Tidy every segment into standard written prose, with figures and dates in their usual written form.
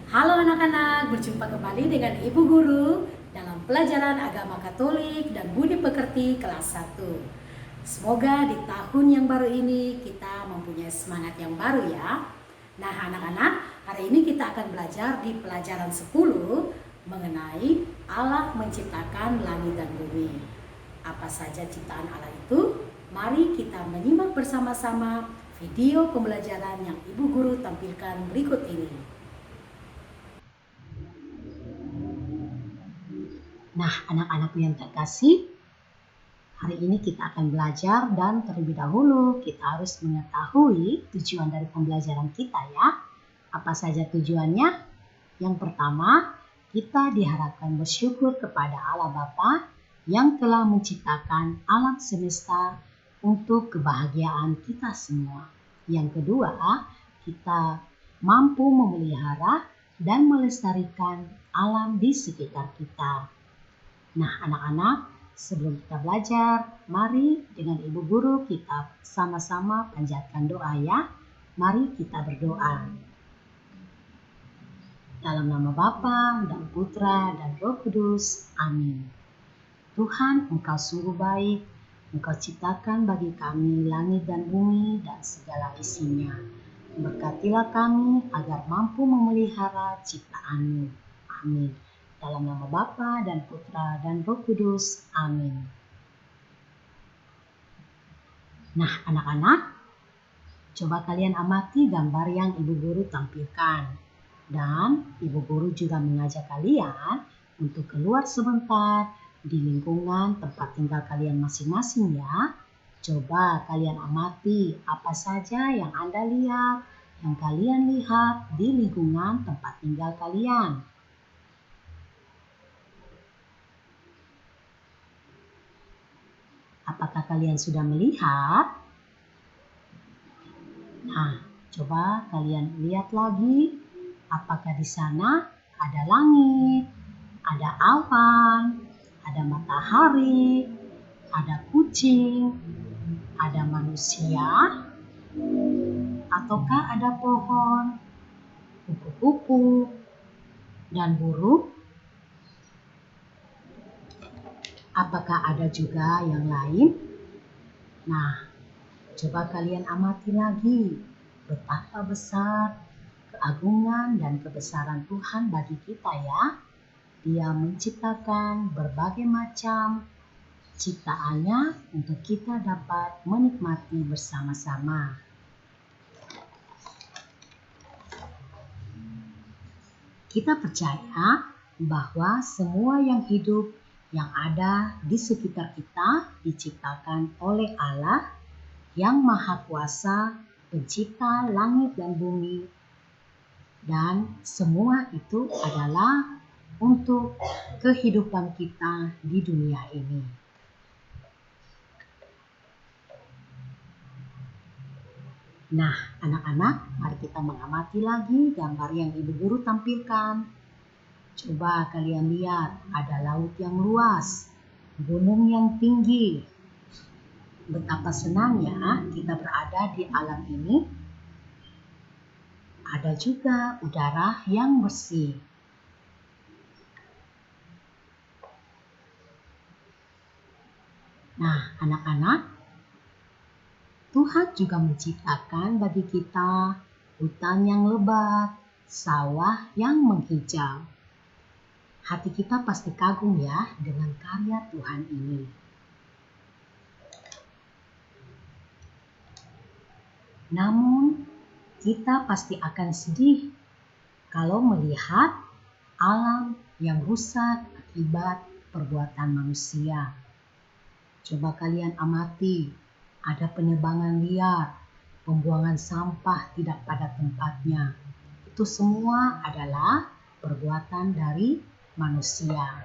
Halo anak-anak, berjumpa kembali dengan Ibu Guru dalam pelajaran Agama Katolik dan Budi Pekerti kelas 1. Semoga di tahun yang baru ini kita mempunyai semangat yang baru ya. Nah anak-anak, hari ini kita akan belajar di pelajaran 10 mengenai Allah menciptakan langit dan bumi. Apa saja ciptaan Allah itu? Mari kita menyimak bersama-sama video pembelajaran yang Ibu Guru tampilkan berikut ini. Nah, anak-anakku yang terkasih, hari ini kita akan belajar dan terlebih dahulu kita harus mengetahui tujuan dari pembelajaran kita ya. Apa saja tujuannya? Yang pertama, kita diharapkan bersyukur kepada Allah Bapa yang telah menciptakan alam semesta untuk kebahagiaan kita semua. Yang kedua, kita mampu memelihara dan melestarikan alam di sekitar kita. Nah anak-anak, sebelum kita belajar, mari dengan Ibu Guru kita sama-sama panjatkan doa ya. Mari kita berdoa. Dalam nama Bapa dan Putra dan Roh Kudus. Amin. Tuhan, Engkau sungguh baik. Engkau ciptakan bagi kami langit dan bumi dan segala isinya. Berkatilah kami agar mampu memelihara ciptaan-Mu. Amin. Dalam nama Bapa dan Putra dan Roh Kudus. Amin. Nah anak-anak, coba kalian amati gambar yang Ibu Guru tampilkan. Dan Ibu Guru juga mengajak kalian untuk keluar sebentar di lingkungan tempat tinggal kalian masing-masing ya. Coba kalian amati apa saja yang Anda lihat, yang kalian lihat di lingkungan tempat tinggal kalian. Apakah kalian sudah melihat? Nah, coba kalian lihat lagi. Apakah di sana ada langit, ada awan, ada matahari, ada kucing, ada manusia, ataukah ada pohon, kupu-kupu, dan burung? Apakah ada juga yang lain? Nah, coba kalian amati lagi betapa besar keagungan dan kebesaran Tuhan bagi kita ya. Dia menciptakan berbagai macam ciptaannya untuk kita dapat menikmati bersama-sama. Kita percaya bahwa semua yang hidup yang ada di sekitar kita diciptakan oleh Allah yang Maha Kuasa, Pencipta langit dan bumi, dan semua itu adalah untuk kehidupan kita di dunia ini. Nah, anak-anak, mari kita mengamati lagi gambar yang Ibu Guru tampilkan. Coba kalian lihat, ada laut yang luas, gunung yang tinggi. Betapa senangnya kita berada di alam ini. Ada juga udara yang bersih. Nah, anak-anak, Tuhan juga menciptakan bagi kita hutan yang lebat, sawah yang menghijau. Hati kita pasti kagum ya dengan karya Tuhan ini. Namun, kita pasti akan sedih kalau melihat alam yang rusak akibat perbuatan manusia. Coba kalian amati, ada penebangan liar, pembuangan sampah tidak pada tempatnya. Itu semua adalah perbuatan dari manusia.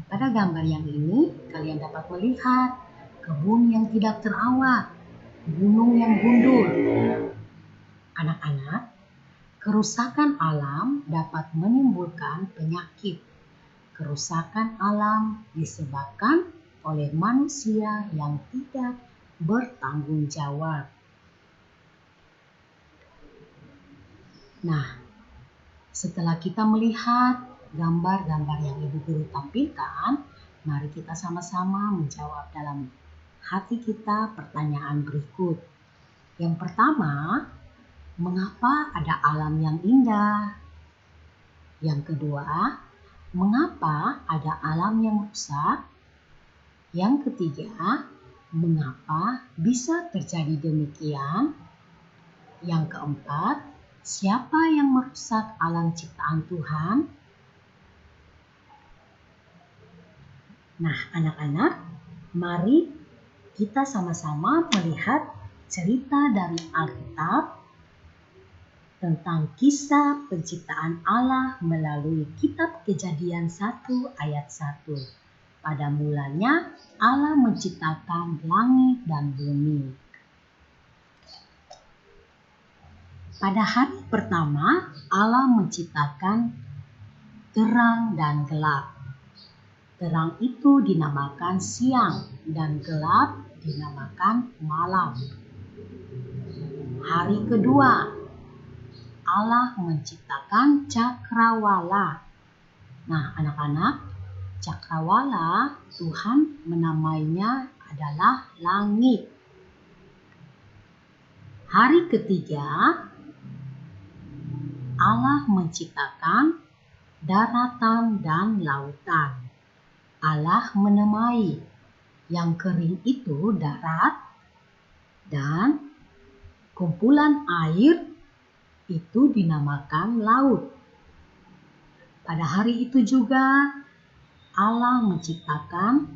Pada gambar yang ini, kalian dapat melihat kebun yang tidak terawat, gunung yang gundul. Anak-anak, kerusakan alam dapat menimbulkan penyakit. Kerusakan alam disebabkan oleh manusia yang tidak bertanggung jawab. Nah, setelah kita melihat gambar-gambar yang Ibu Guru tampilkan, mari kita sama-sama menjawab dalam hati kita pertanyaan berikut. Yang pertama, mengapa ada alam yang indah? Yang kedua, mengapa ada alam yang rusak? Yang ketiga, mengapa bisa terjadi demikian? Yang keempat, siapa yang merusak alam ciptaan Tuhan? Nah, anak-anak, mari kita sama-sama melihat cerita dari Alkitab tentang kisah penciptaan Allah melalui kitab Kejadian 1 ayat 1. Pada mulanya Allah menciptakan langit dan bumi. Pada hari pertama Allah menciptakan terang dan gelap. Terang itu dinamakan siang dan gelap dinamakan malam. Hari kedua Allah menciptakan cakrawala. Nah, anak-anak, cakrawala Tuhan menamainya adalah langit. Hari ketiga Allah menciptakan daratan dan lautan. Allah menamai yang kering itu darat dan kumpulan air itu dinamakan laut. Pada hari itu juga Allah menciptakan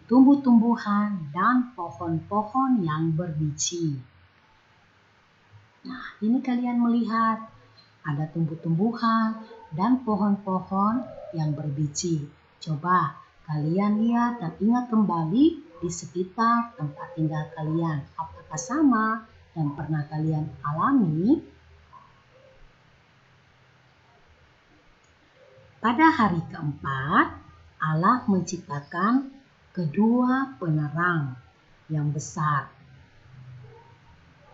tumbuh-tumbuhan dan pohon-pohon yang berbiji. Nah, ini kalian melihat ada tumbuh-tumbuhan dan pohon-pohon yang berbiji. Coba kalian lihat dan ingat kembali di sekitar tempat tinggal kalian. Apakah sama dan pernah kalian alami? Pada hari keempat, Allah menciptakan kedua penerang yang besar,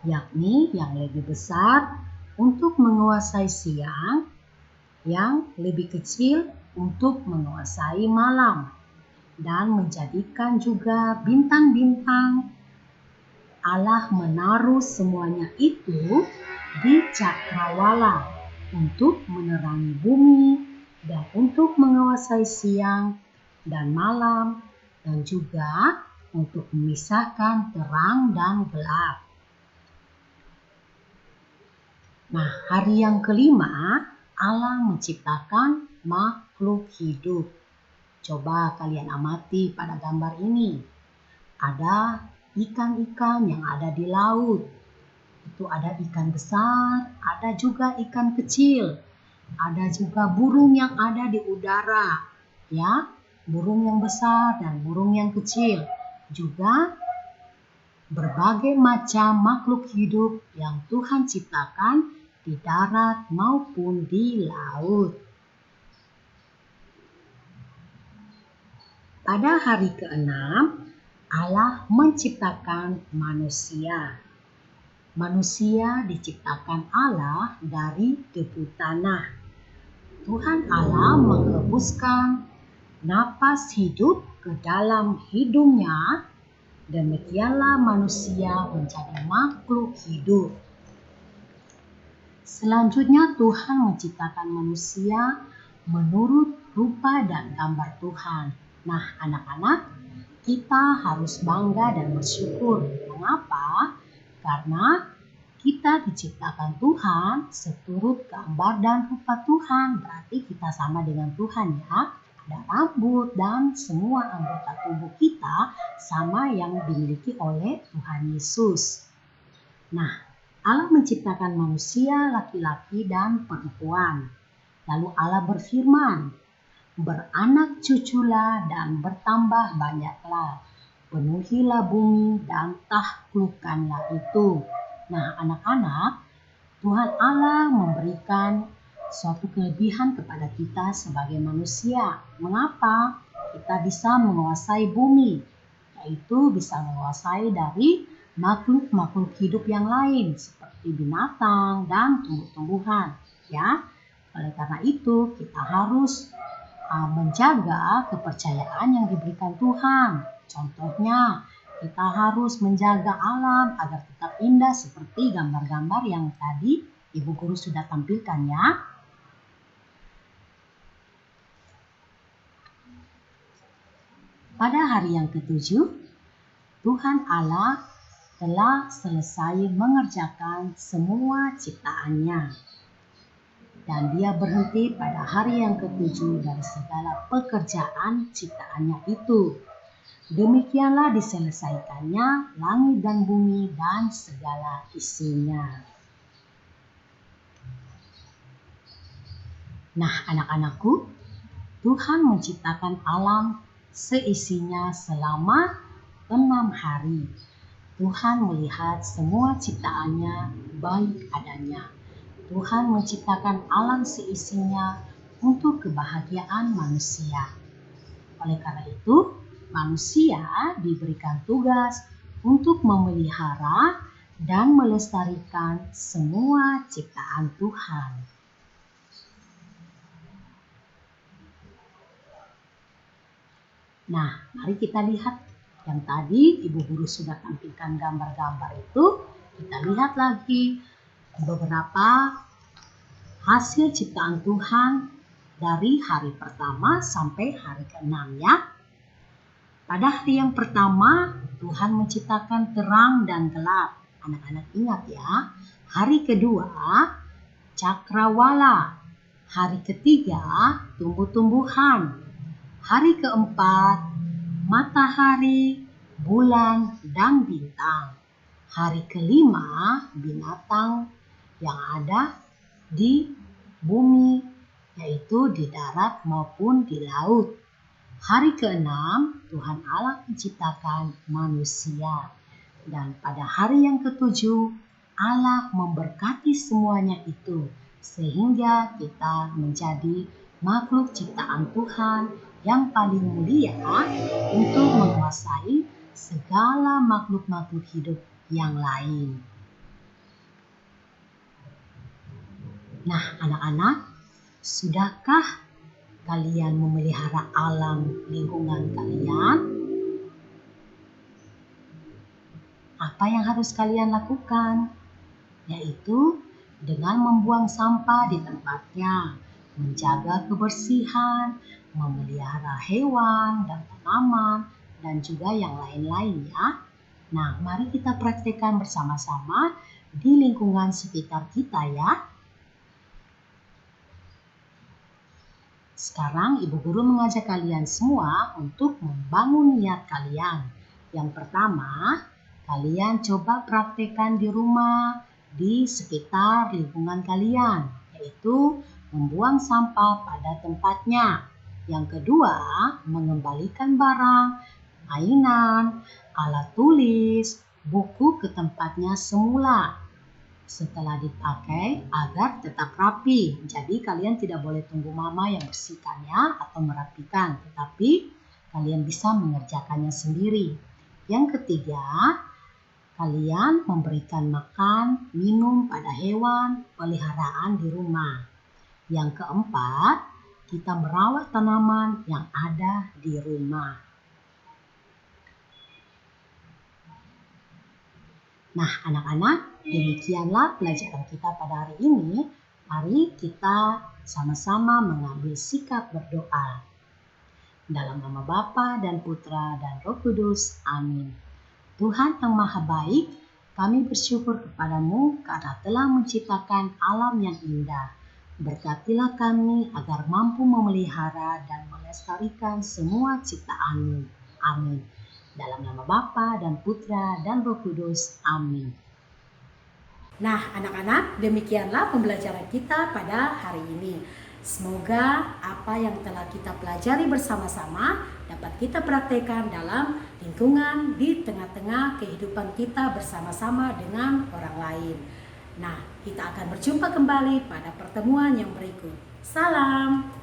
yakni yang lebih besar untuk menguasai siang, yang lebih kecil untuk menguasai malam, dan menjadikan juga bintang-bintang. Allah menaruh semuanya itu di cakrawala untuk menerangi bumi dan untuk menguasai siang dan malam, dan juga untuk memisahkan terang dan gelap. Nah, hari yang kelima, Allah menciptakan makhluk hidup. Coba kalian amati pada gambar ini. Ada ikan-ikan yang ada di laut. Itu ada ikan besar, ada juga ikan kecil. Ada juga burung yang ada di udara, ya, burung yang besar dan burung yang kecil. Juga berbagai macam makhluk hidup yang Tuhan ciptakan di darat maupun di laut. Pada hari ke-6, Allah menciptakan manusia. Manusia diciptakan Allah dari debu tanah. Tuhan Allah menghembuskan napas hidup ke dalam hidungnya. Demikianlah manusia menjadi makhluk hidup. Selanjutnya Tuhan menciptakan manusia menurut rupa dan gambar Tuhan. Nah, anak-anak, kita harus bangga dan bersyukur. Mengapa? Karena kita diciptakan Tuhan seturut gambar dan rupa Tuhan. Berarti kita sama dengan Tuhan, ya. Ada rambut dan semua anggota tubuh kita sama yang dimiliki oleh Tuhan Yesus. Nah, Allah menciptakan manusia laki-laki dan perempuan. Lalu Allah berfirman, "Beranak cuculah dan bertambah banyaklah. Penuhilah bumi dan taklukkanlah itu." Nah, anak-anak, Tuhan Allah memberikan suatu kelebihan kepada kita sebagai manusia. Mengapa? Kita bisa menguasai bumi, yaitu bisa menguasai dari makhluk-makhluk hidup yang lain seperti binatang dan tumbuh-tumbuhan, ya. Oleh karena itu, kita harus menjaga kepercayaan yang diberikan Tuhan. Contohnya, kita harus menjaga alam agar tetap indah seperti gambar-gambar yang tadi Ibu Guru sudah tampilkan, ya. Pada hari yang ketujuh, Tuhan Allah telah selesai mengerjakan semua ciptaannya. Dan dia berhenti pada hari yang ketujuh dari segala pekerjaan ciptaannya itu. Demikianlah diselesaikannya langit dan bumi dan segala isinya. Nah, anak-anakku, Tuhan menciptakan alam seisinya selama 6 hari. Tuhan melihat semua ciptaannya baik adanya. Tuhan menciptakan alam seisinya untuk kebahagiaan manusia. Oleh karena itu, manusia diberikan tugas untuk memelihara dan melestarikan semua ciptaan Tuhan. Nah, mari kita lihat yang tadi Ibu Guru sudah tampilkan gambar-gambar itu. Kita lihat lagi beberapa hasil ciptaan Tuhan dari hari pertama sampai hari ke-6, ya. Pada hari yang pertama, Tuhan menciptakan terang dan gelap. Anak-anak ingat ya. Hari kedua, cakrawala. Hari ketiga, tumbuh-tumbuhan. Hari keempat, matahari, bulan, dan bintang. Hari kelima, binatang yang ada di bumi, yaitu di darat maupun di laut. Hari keenam, Tuhan Allah menciptakan manusia. Dan pada hari yang ketujuh, Allah memberkati semuanya itu, sehingga kita menjadi makhluk ciptaan Tuhan yang paling mulia untuk menguasai segala makhluk-makhluk hidup yang lain. Nah, anak-anak, sudahkah kalian memelihara alam lingkungan kalian? Apa yang harus kalian lakukan? Yaitu dengan membuang sampah di tempatnya, menjaga kebersihan, memelihara hewan dan tanaman, dan juga yang lain-lain, ya. Nah, mari kita praktekkan bersama-sama di lingkungan sekitar kita, ya. Sekarang Ibu Guru mengajak kalian semua untuk membangun niat kalian. Yang pertama, kalian coba praktekkan di rumah, di sekitar lingkungan kalian, yaitu membuang sampah pada tempatnya. Yang kedua, mengembalikan barang, mainan, alat tulis, buku ke tempatnya semula setelah dipakai agar tetap rapi. Jadi kalian tidak boleh tunggu mama yang bersihkannya atau merapikan, tetapi kalian bisa mengerjakannya sendiri. Yang ketiga, kalian memberikan makan, minum pada hewan peliharaan di rumah. Yang keempat, kita merawat tanaman yang ada di rumah. Nah, anak-anak, demikianlah pelajaran kita pada hari ini. Mari kita sama-sama mengambil sikap berdoa. Dalam nama Bapa dan Putra dan Roh Kudus. Amin. Tuhan yang Maha Baik, kami bersyukur kepadamu karena telah menciptakan alam yang indah. Berkatilah kami agar mampu memelihara dan melestarikan semua ciptaan-Mu. Amin. Dalam nama Bapa dan Putra dan Roh Kudus. Amin. Nah, anak-anak, demikianlah pembelajaran kita pada hari ini. Semoga apa yang telah kita pelajari bersama-sama dapat kita praktekkan dalam lingkungan di tengah-tengah kehidupan kita bersama-sama dengan orang lain. Nah, kita akan berjumpa kembali pada pertemuan yang berikut. Salam.